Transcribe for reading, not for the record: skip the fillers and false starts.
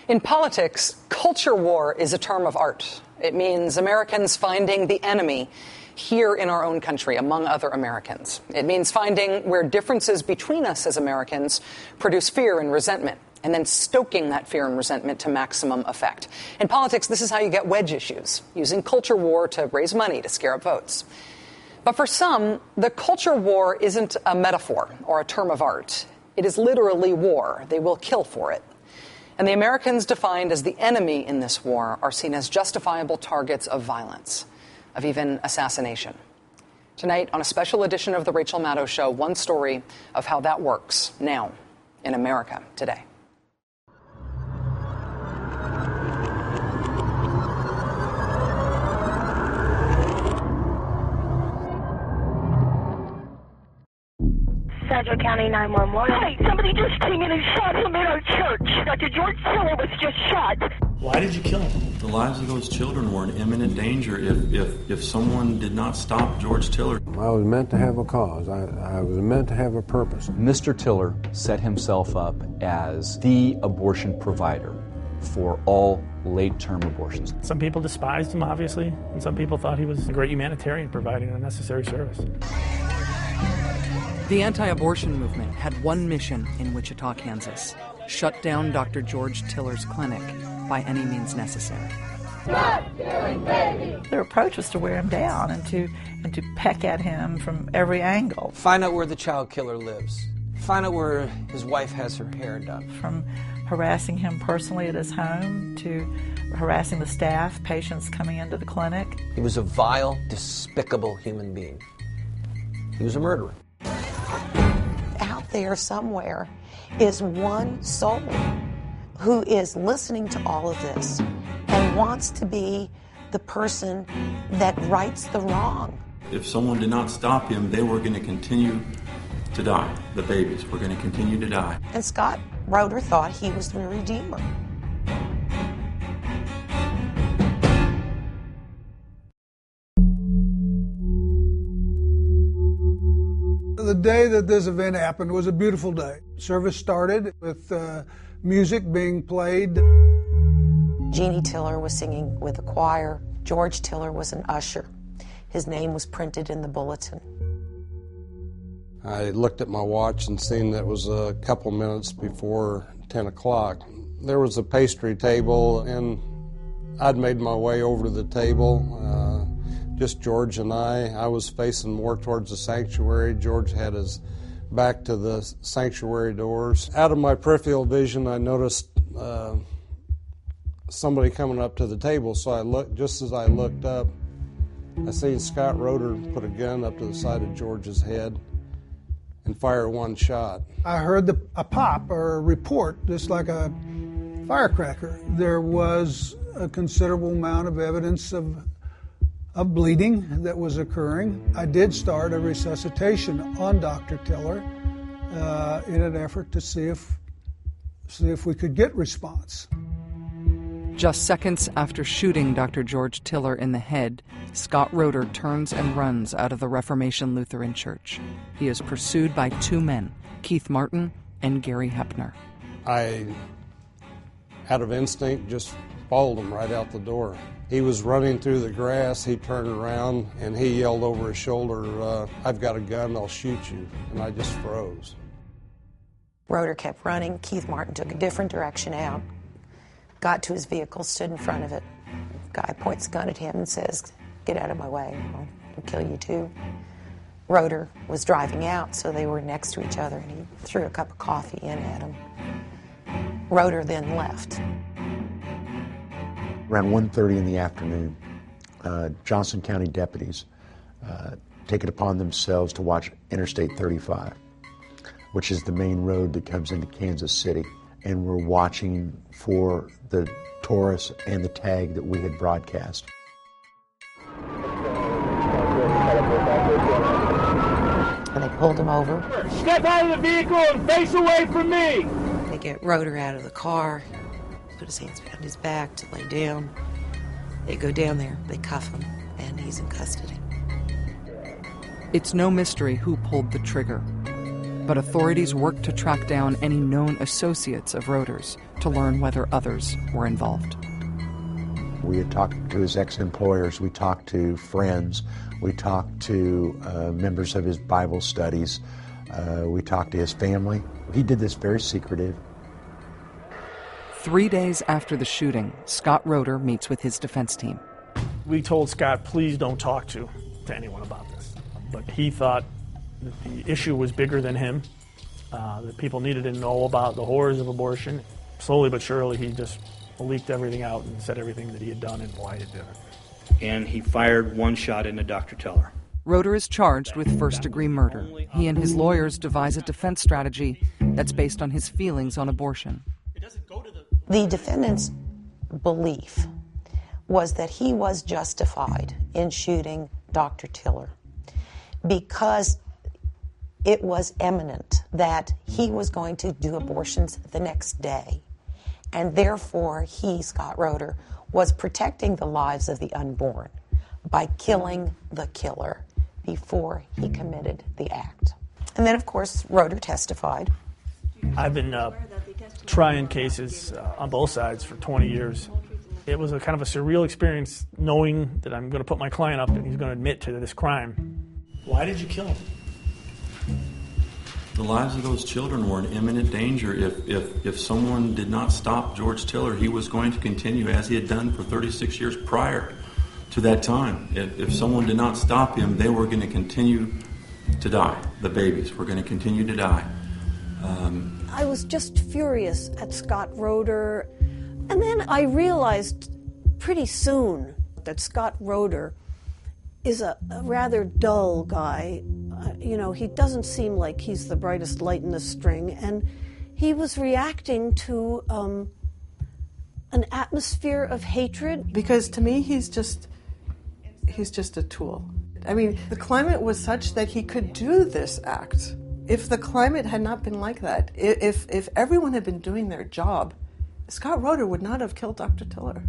In politics, culture war is a term of art. It means Americans finding the enemy here in our own country, among other Americans. It means finding where differences between us as Americans produce fear and resentment, and then stoking that fear and resentment to maximum effect. In politics, this is how you get wedge issues, using culture war to raise money to scare up votes. But for some, the culture war isn't a metaphor or a term of art. It is literally war. They will kill for it. And the Americans defined as the enemy in this war are seen as justifiable targets of violence, of even assassination. Tonight, on a special edition of The Rachel Maddow Show, one story of how that works now in America today. Central County 911. Hey, somebody just came in and shot him in our church. Dr. George Tiller was just shot. Why did you kill him? The lives of those children were in imminent danger if someone did not stop George Tiller. I was meant to have a cause. I was meant to have a purpose. Mr. Tiller set himself up as the abortion provider for all late-term abortions. Some people despised him, obviously, and some people thought he was a great humanitarian providing a necessary service. The anti-abortion movement had one mission in Wichita, Kansas: shut down Dr. George Tiller's clinic by any means necessary. Their approach was to wear him down and to peck at him from every angle. Find out where the child killer lives. Find out where his wife has her hair done. From harassing him personally at his home to harassing the staff, patients coming into the clinic. He was a vile, despicable human being. He was a murderer. Out there somewhere is one soul who is listening to all of this and wants to be the person that rights the wrong. If someone did not stop him, they were going to continue to die. The babies were going to continue to die. And Scott Roeder thought he was the Redeemer. The day that this event happened was a beautiful day. Service started with music being played. Jeannie Tiller was singing with the choir. George Tiller was an usher. His name was printed in the bulletin. I looked at my watch and seen that it was a couple minutes before 10 o'clock. There was a pastry table, and I'd made my way over to the table. Just George and I was facing more towards the sanctuary. George had his back to the sanctuary doors. Out of my peripheral vision, I noticed somebody coming up to the table. So I looked. Just as I looked up, I seen Scott Roeder put a gun up to the side of George's head and fire one shot. I heard a pop or a report, just like a firecracker. There was a considerable amount of evidence of bleeding that was occurring. I did start a resuscitation on Dr. Tiller in an effort to see if we could get response. Just seconds after shooting Dr. George Tiller in the head, Scott Roeder turns and runs out of the Reformation Lutheran Church. He is pursued by two men, Keith Martin and Gary Hepner. I, out of instinct, just followed him right out the door. He was running through the grass. He turned around and he yelled over his shoulder, "I've got a gun, I'll shoot you." And I just froze. Roeder kept running. Keith Martin took a different direction out, got to his vehicle, stood in front of it. Guy points a gun at him and says, "Get out of my way, I'll kill you too." Roeder was driving out, so they were next to each other, and he threw a cup of coffee in at him. Roeder then left. Around 1:30 in the afternoon, Johnson County deputies take it upon themselves to watch Interstate 35, which is the main road that comes into Kansas City. And we're watching for the Taurus and the tag that we had broadcast. And they pulled him over. Step out of the vehicle and face away from me! They get Roeder out of the car, put his hands behind his back to lay down. They go down there, they cuff him, and he's in custody. It's no mystery who pulled the trigger. but authorities worked to track down any known associates of Roeder's to learn whether others were involved. We had talked to his ex-employers, we talked to friends, we talked to members of his Bible studies, we talked to his family. He did this very secretive. 3 days after the shooting, Scott Roeder meets with his defense team. We told Scott, please don't talk to anyone about this. But he thought that the issue was bigger than him, that people needed to know about the horrors of abortion. Slowly but surely, he just leaked everything out and said everything that he had done and why he did it. And he fired one shot into Dr. Teller. Roeder is charged with first-degree murder. He and his lawyers devise a defense strategy that's based on his feelings on abortion. The defendant's belief was that he was justified in shooting Dr. Tiller because it was eminent that he was going to do abortions the next day. And therefore, he, Scott Roeder, was protecting the lives of the unborn by killing the killer before he committed the act. And then, of course, Roeder testified. I've been trying cases on both sides for 20 years. It was a kind of a surreal experience knowing that I'm going to put my client up and he's going to admit to this crime. Why did you kill him? The lives of those children were in imminent danger. If someone did not stop George Tiller, he was going to continue as he had done for 36 years prior to that time. If someone did not stop him, they were going to continue to die. The babies were going to continue to die. I was just furious at Scott Roeder. And then I realized pretty soon that Scott Roeder is a rather dull guy. He doesn't seem like he's the brightest light in the string. And he was reacting to an atmosphere of hatred. Because to me, he's just a tool. I mean, the climate was such that he could do this act. If the climate had not been like that, if everyone had been doing their job, Scott Roeder would not have killed Dr. Tiller.